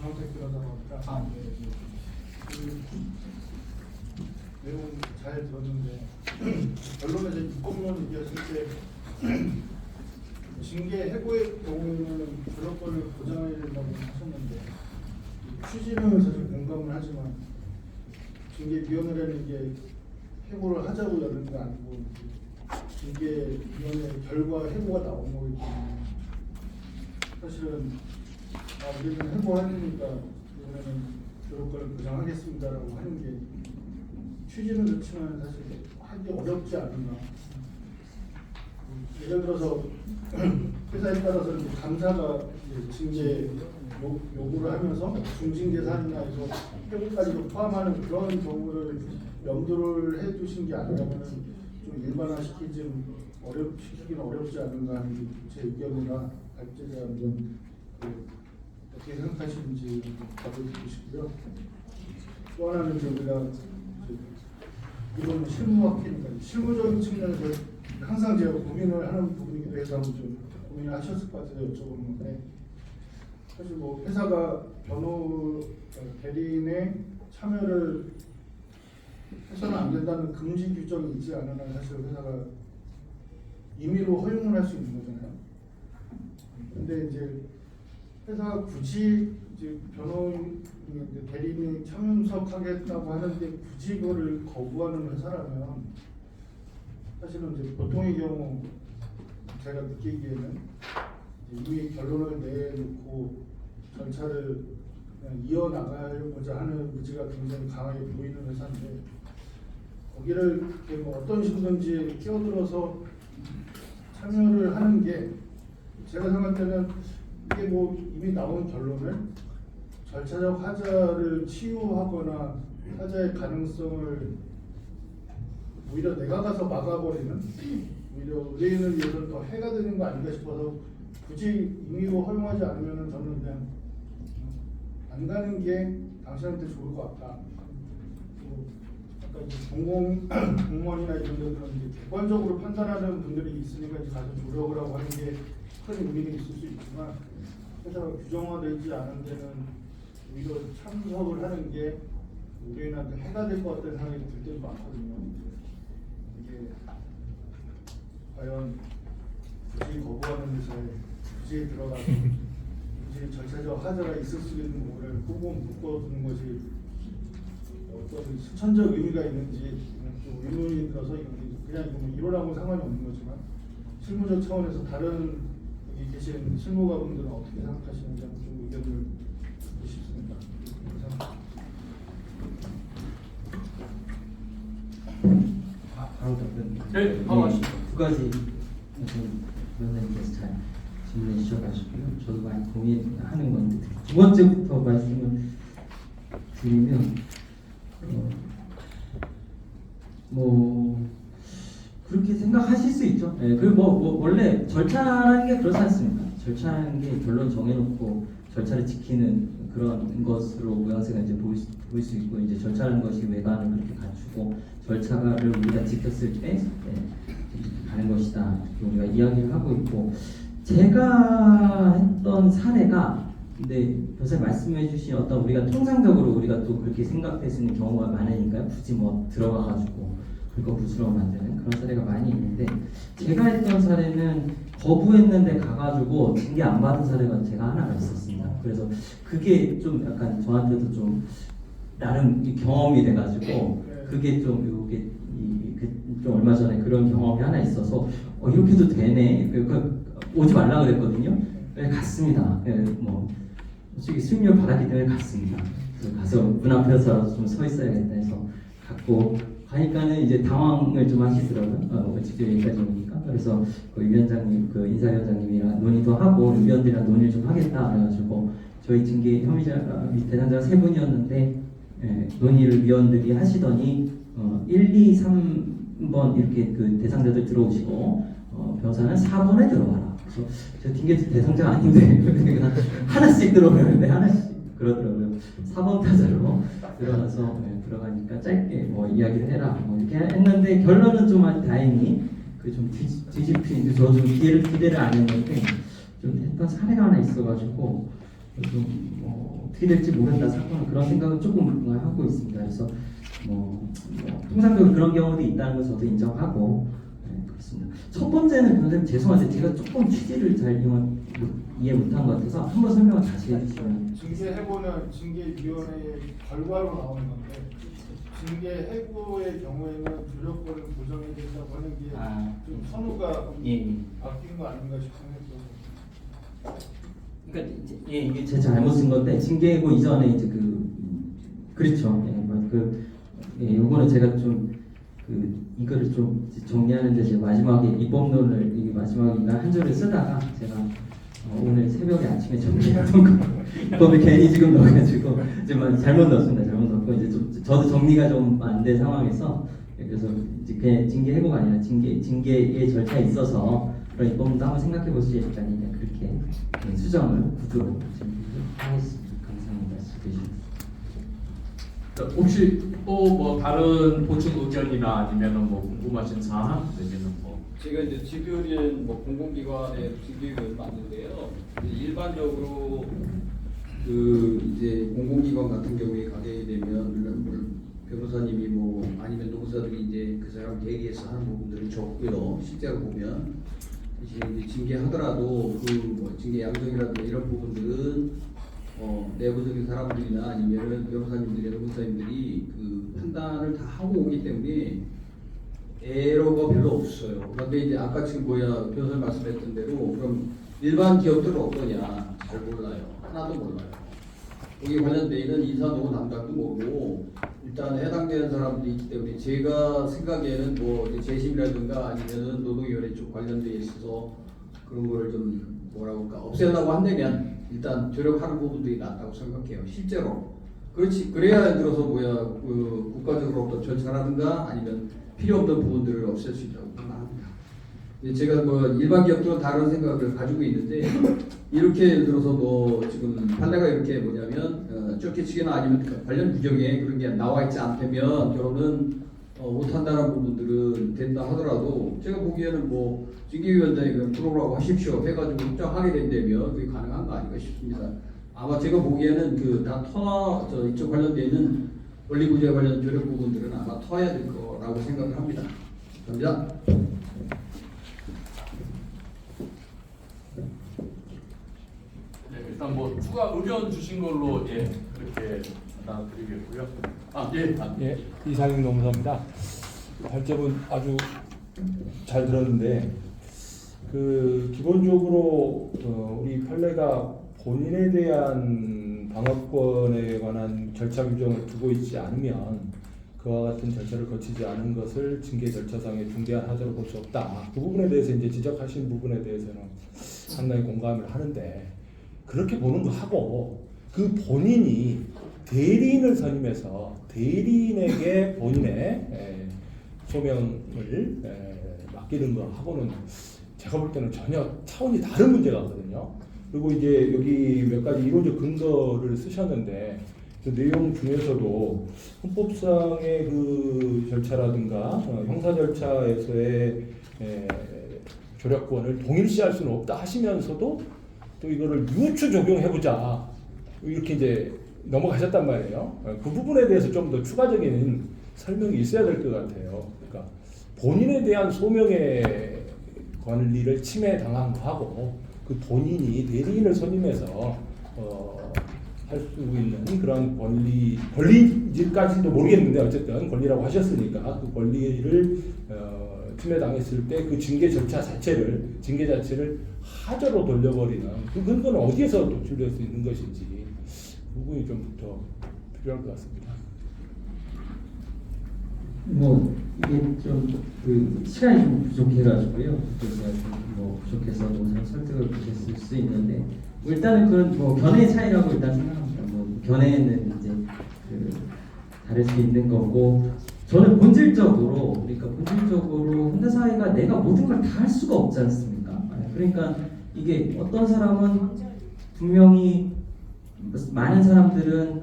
장원택 변호사가 그 내용 잘 들었는데 결론에서 입법론 얘기하실 때 징계 해고의 경우에는 그런 걸 보장해야 된다고 하셨는데 취지는 사실 공감을 하지만 징계위원회라는 게 해고를 하자고 여는 게 아니고 징계위원회 결과 해고가 나온 거기 때문에 사실은 우리는 해고하니까 이번에는 그런 걸 보장하겠습니다라고 하는 게 취지는 좋지만 사실 하기 어렵지 않은가. 예를 들어서 회사에 따라서 이제 감사가 이제 징계 요구를 하면서 중징계 사안이나 해서 해고까지도 포함하는 그런 경우를 염두를 해두신 게 아니라면은 좀 일반화시키기는 어렵지 않은가 하는 게 제 의견이나 발제에 대한 어떻게 생각하시는지 답을 듣고 싶고요. 또 하나는 이제 우리가 이건 실무학회니까 실무적인 측면에서 항상 제가 고민을 하는 부분이기도 해서 좀 고민을 하셨을 것 같아서 여쭤보는 건데 사실 뭐 회사가 대리인의 참여를 해서는 안 된다는 금지 규정이 있지 않은 한 사실 회사가 임의로 허용을 할 수 있는 거잖아요. 근데 이제 회사가 굳이 이제 대리인이 참석하겠다고 하는데 굳이 그거를 거부하는 회사라면 사실은 이제 보통의 경우 제가 느끼기에는 이미 결론을 내놓고 절차를 그냥 이어나가고자 하는 의지가 굉장히 강하게 보이는 회사인데 거기를 뭐 어떤 식으로든지 끼어들어서 참여를 하는 게 제가 생각할 때는 이게 뭐 이미 나온 결론을 절차적 하자를 치유하거나 하자의 가능성을 오히려 내가 가서 막아버리는 오히려 의뢰인을 위해서는 더 해가 되는 거 아닌가 싶어서 굳이 임의로 허용하지 않으면 저는 그냥 안 가는 게 당신한테 좋을 것 같다. 아까 공무원이나 이런 데들은 이제 객관적으로 판단하는 분들이 있으니까 이제 가서 조력을 하고 하는 게 큰 의미는 있을 수 있지만 회사가 규정화되지 않은 데는 오히려 참석을 하는 게 의뢰인한테 해가 될 것 같다는 생각이 들 때도 많거든요. 이게 과연 굳이 거부하는 회사에 굳이 들어가서 굳이 절차적 하자가 있을 수 있는 거를 꽁꽁 묶어두는 것이 어떤 수천적 의미가 있는지 좀 의문이 들어서 그냥 이론하고는 상관이 없는 거지만 실무적 차원에서 다른 여기 계신 실무가분들은 어떻게 생각하시는지 좀 의견을 듣고 싶습니다. 바로 답변. 네, 바로 하시죠. 두 가지 변호사님께서 잘 질문해 주셔가지고요. 저도 많이 고민하는 건데 두 번째부터 말씀을 드리면 뭐 그렇게 생각하실 수 있죠. 네, 그리고 뭐 원래 절차라는 게 그렇지 않습니까? 절차라는 게 결론 정해놓고 절차를 지키는 그런 것으로 모양새가 이제 보일 수 있고 이제 절차라는 것이 외관을 그렇게 갖추고 절차를 우리가 지켰을 때 가는 것이다. 우리가 이야기를 하고 있고 제가 했던 사례가 근데 교수님 말씀해주신 어떤 우리가 통상적으로 우리가 또 그렇게 생각될 수 있는 경우가 많으니까요. 굳이 뭐 들어가가지고 그거 부스러워 만드는 그런 사례가 많이 있는데 제가 했던 사례는 거부했는데 가가지고 징계 안 받은 사례가 제가 하나가 있었습니다. 그래서 그게 좀 약간 저한테도 좀 나름 경험이 돼가지고 그게 좀 요게 좀 얼마 전에 그런 경험이 하나 있어서 이렇게도 되네. 오지 말라 그랬거든요. 네, 갔습니다. 네, 뭐 솔직히 수임료 받았기 때문에 갔습니다. 그래서 가서 문 앞에서 좀 서 있어야겠다 해서 갔고 가니까는 이제 당황을 좀 하시더라고요. 직접 여기까지 오니까. 그래서 그 위원장님, 그 인사위원장님이랑 논의도 하고 위원들이랑 논의를 좀 하겠다 그래가지고 저희 징계 혐의자 대상자가 3분이었는데 논의를 위원들이 하시더니 1, 2, 3번 이렇게 그 대상자들 들어오시고 변호사는 4번에 들어와라. 그래서 저 징계 대상자가 아닌데 하나씩 들어오는데 하나씩 그러더라고요. 4번 타자로 들어가서 들어가니까 짧게 뭐 이야기를 해라 뭐 이렇게 했는데 결론은 좀 아주 다행히 그 좀 뒤집힌 저도 좀 기대를 안 했는데 좀 했던 사례가 하나 있어가지고 좀 어떻게 어떻게 될지 모른다 사건 그런 생각은 조금 하고 있습니다. 그래서 통상적으로 그런 경우도 있다는 걸 저도 인정하고 그렇습니다. 첫 번째는 선생님 죄송한데 제가 조금 취지를 잘 이해 못한 것 같아서 한번 설명을 다시 해주시면. 징계 해고는 징계위원회의 결과로 나오는 건데 징계 해고의 경우에는 조력권을 보정해야 된다고 하는 게 좀 선우가 바뀐 거 아닌가 싶어요. 그러니까 이게 제 잘못 쓴 건데 징계해고 이전에 이제 그렇죠. 요거는 제가 좀 이거를 좀 정리하는데 제가 마지막에 입법론을 이게 마지막에 한 줄을 쓰다가 제가 오늘 새벽에 아침에 정리하던 거 입법을 괜히 지금 넣어가지고 지금 잘못 넣었습니다. 잘못 넣었고 이제 저도 정리가 좀 안 된 상황에서 그래서 이제 그냥 징계 해고가 아니라 징계의 절차에 있어서 그런 입법론도 한번 생각해 볼 수 있다니 그냥 그렇게 수정을 구조로 하겠습니다. 감사합니다. 혹시 또 뭐 다른 보충 의견이나 아니면은 뭐 궁금하신 사항 내지는 뭐 제가 이제 직위원 공공기관의 직위원 맞는데요. 이제 일반적으로 이제 공공기관 같은 경우에 가게 되면 변호사님이 뭐 아니면 노무사들이 이제 그 사람 대리해서 하는 부분들이 적고요. 실제로 보면 이제 징계하더라도 뭐 징계 양성이라든가 이런 부분들은 내부적인 사람들이나 아니면 변호사님들이나 노무사님들이 그 판단을 다 하고 오기 때문에 에러가 별로 없어요. 그런데 이제 아까 지금 변호사님 말씀했던 대로 그럼 일반 기업들은 어떠냐 잘 몰라요. 하나도 몰라요. 여기 관련돼 있는 인사노무 담당도 모르고 일단 해당되는 사람들이 있기 때문에 제가 생각에는 뭐 재심이라든가 아니면은 노동위원회 쪽 관련돼 있어서 그런 거를 좀 뭐라고 할까 없애려고 한다면 일단 조력하는 부분들이 낫다고 생각해요. 실제로 그렇지 그래야 들어서 국가적으로 어떤 절차라든가 아니면 필요 없던 부분들을 없앨 수 있다고 생각합니다. 제가 일반 기업들은 다른 생각을 가지고 있는데 이렇게 예를 들어서 지금 판례가 이렇게 뭐냐면 쫓기치기나 아니면 관련 규정에 그런 게 나와 있지 않다면 결혼은 못한다는 부분들은 된다 하더라도 제가 보기에는 징계위원장이 그냥 들어오라고 하십시오 해가지고 확정하게 된다면 그게 가능한 거 아닌가 싶습니다. 아마 제가 보기에는 다 이쪽 관련되어 있는 원리구제 관련 조력 부분들은 아마 터야 될 거라고 생각을 합니다. 감사합니다. 네, 일단 뭐 추가 의견 주신 걸로 그렇게 받아드리겠고요. 예, 이상익 노무사입니다. 발제문 아주 잘 들었는데 기본적으로 우리 판례가 본인에 대한 방어권에 관한 절차 규정을 두고 있지 않으면 그와 같은 절차를 거치지 않은 것을 징계 절차상의 중대한 하자로 볼 수 없다. 그 부분에 대해서 이제 지적하신 부분에 대해서는 상당히 공감을 하는데 그렇게 보는 거 하고 본인이 대리인을 선임해서 대리인에게 본인의 소명을 맡기는 거 하고는 제가 볼 때는 전혀 차원이 다른 문제 같거든요. 그리고 이제 여기 몇 가지 이론적 근거를 쓰셨는데 그 내용 중에서도 헌법상의 절차라든가 형사 절차에서의 조력권을 동일시할 수는 없다 하시면서도 또 이거를 유추 적용해보자 이렇게 이제 넘어가셨단 말이에요. 그 부분에 대해서 좀 더 추가적인 설명이 있어야 될 것 같아요. 그러니까 본인에 대한 소명의 권리를 침해당한 거하고 본인이 대리인을 선임해서 할 수 있는 그런 권리까지도 모르겠는데 어쨌든 권리라고 하셨으니까 그 권리를 침해당했을 때 그 징계 자체를 하저로 돌려버리는 그 근거는 어디에서 도출될 수 있는 것인지 그 부분이 좀 더 필요할 것 같습니다. 이게 좀 시간이 좀 부족해가지고요. 그래서 부족해서 잘 설득을 못했을 수 있는데 일단은 그런 견해의 차이라고 일단 생각합니다. 견해는 이제 다를 수 있는 거고 저는 본질적으로 현대사회가 내가 모든 걸 다 할 수가 없지 않습니까? 그러니까 이게 어떤 사람은 분명히 많은 사람들은